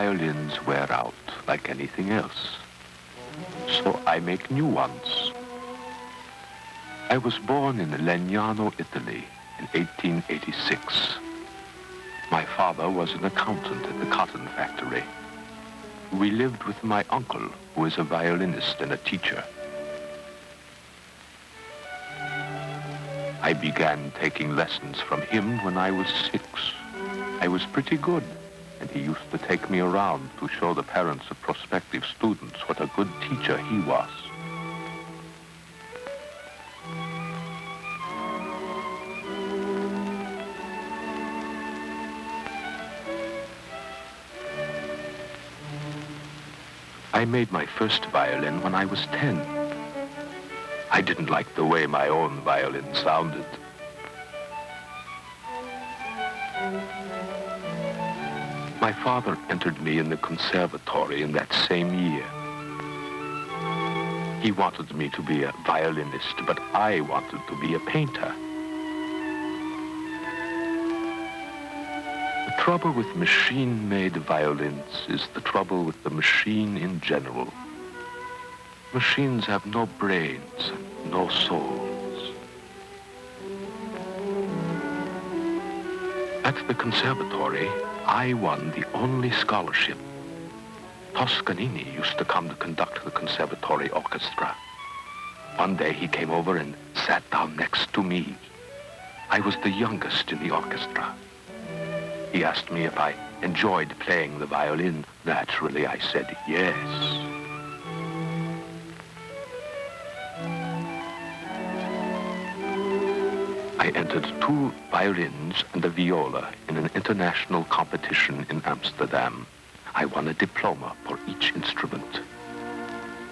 violins wear out like anything else. So I make new ones. I was born in Legnano, Italy in 1886. My father was an accountant at the cotton factory. We lived with my uncle, who is a violinist and a teacher. I began taking lessons from him when I was 6. I was pretty good, and he used to take me around to show the parents of prospective students what a good teacher he was. I made my first violin when I was 10. I didn't like the way my own violin sounded. My father entered me in the conservatory in that same year. He wanted me to be a violinist, but I wanted to be a painter. The trouble with machine-made violins is the trouble with the machine in general. Machines have no brains, no souls. At the conservatory, I won the only scholarship. Toscanini used to come to conduct the conservatory orchestra. One day he came over and sat down next to me. I was the youngest in the orchestra. He asked me if I enjoyed playing the violin. Naturally, I said yes. I entered 2 violins and a viola in an international competition in Amsterdam. I won a diploma for each instrument.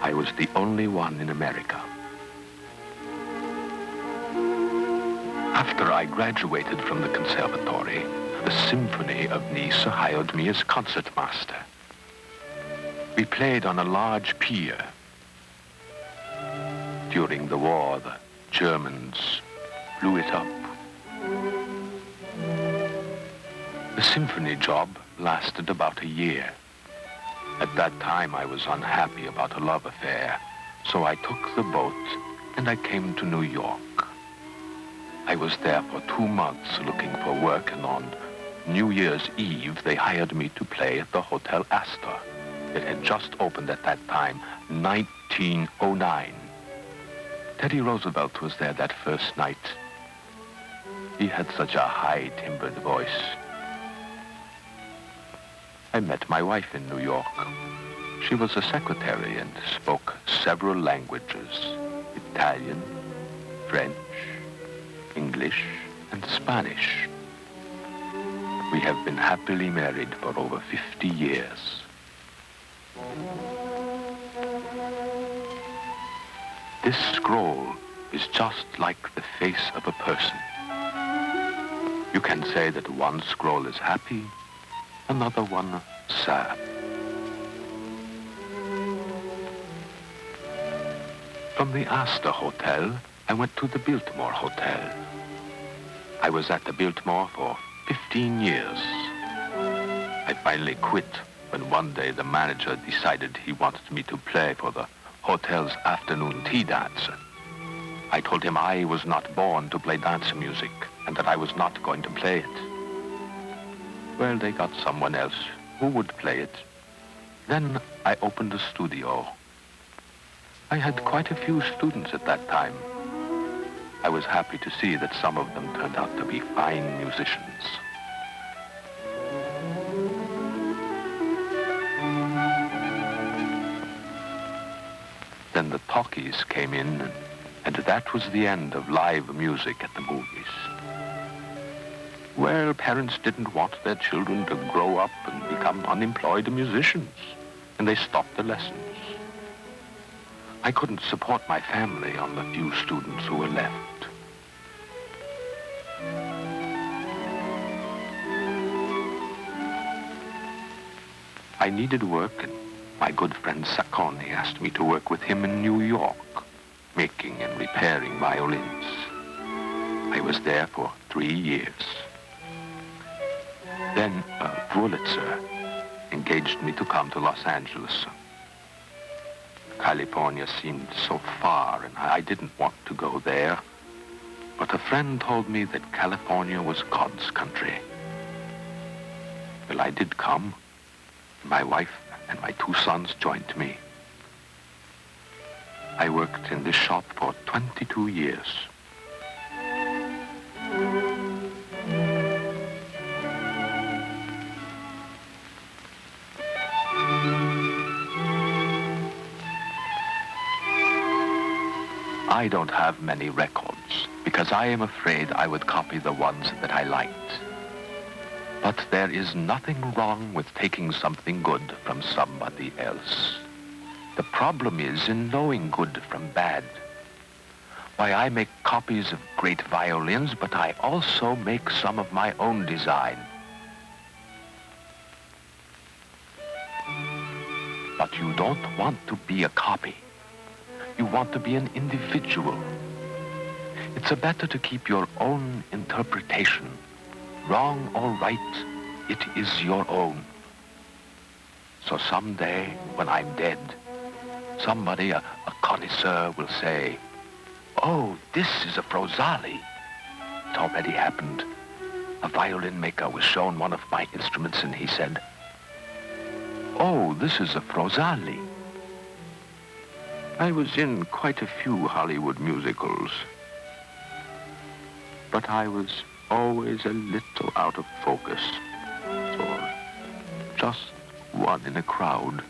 I was the only one in America. After I graduated from the conservatory, the Symphony of Nice hired me as concertmaster. We played on a large pier. During the war, the Germans blew it up. The symphony job lasted about a year. At that time, I was unhappy about a love affair, so I took the boat and I came to New York. I was there for 2 months looking for work, and on New Year's Eve, they hired me to play at the Hotel Astor. It had just opened at that time, 1909. Teddy Roosevelt was there that first night. He had such a high-timbered voice. I met my wife in New York. She was a secretary and spoke several languages: Italian, French, English, and Spanish. We have been happily married for over 50 years. This scroll is just like the face of a person. You can say that one scroll is happy, another one sad. From the Astor Hotel, I went to the Biltmore Hotel. I was at the Biltmore for 15 years. I finally quit when one day the manager decided he wanted me to play for the hotel's afternoon tea dance. I told him I was not born to play dance music and that I was not going to play it. Well, they got someone else who would play it. Then I opened a studio. I had quite a few students at that time. I was happy to see that some of them turned out to be fine musicians. Then the talkies came in, and that was the end of live music at the movies. Well, parents didn't want their children to grow up and become unemployed musicians, and they stopped the lessons. I couldn't support my family on the few students who were left. I needed work, and my good friend Sacconi asked me to work with him in New York, making and repairing violins. I was there for 3 years. Then Wurlitzer, engaged me to come to Los Angeles. California seemed so far, and I didn't want to go there. But a friend told me that California was God's country. Well, I did come. My wife and my 2 sons joined me. I worked in this shop for 22 years. I don't have many records because I am afraid I would copy the ones that I liked. But there is nothing wrong with taking something good from somebody else. The problem is in knowing good from bad. Why, I make copies of great violins, but I also make some of my own design. But you don't want to be a copy. You want to be an individual. It's better to keep your own interpretation. Wrong or right, it is your own. So someday, when I'm dead, somebody, a connoisseur, will say, "Oh, this is a Frosali." It already happened. A violin maker was shown one of my instruments, and he said, "Oh, this is a Frosali." I was in quite a few Hollywood musicals, but I was always a little out of focus, or just one in a crowd.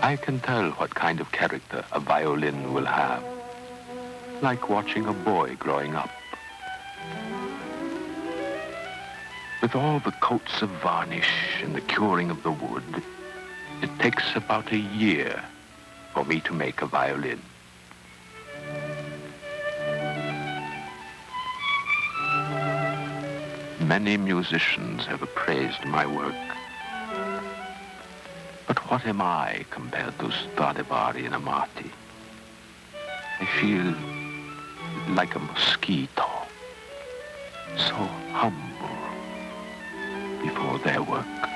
I can tell what kind of character a violin will have, like watching a boy growing up. With all the coats of varnish and the curing of the wood, it takes about a year for me to make a violin. Many musicians have praised my work. But what am I compared to Stradivari and Amati? I feel like a mosquito, so humble before their work.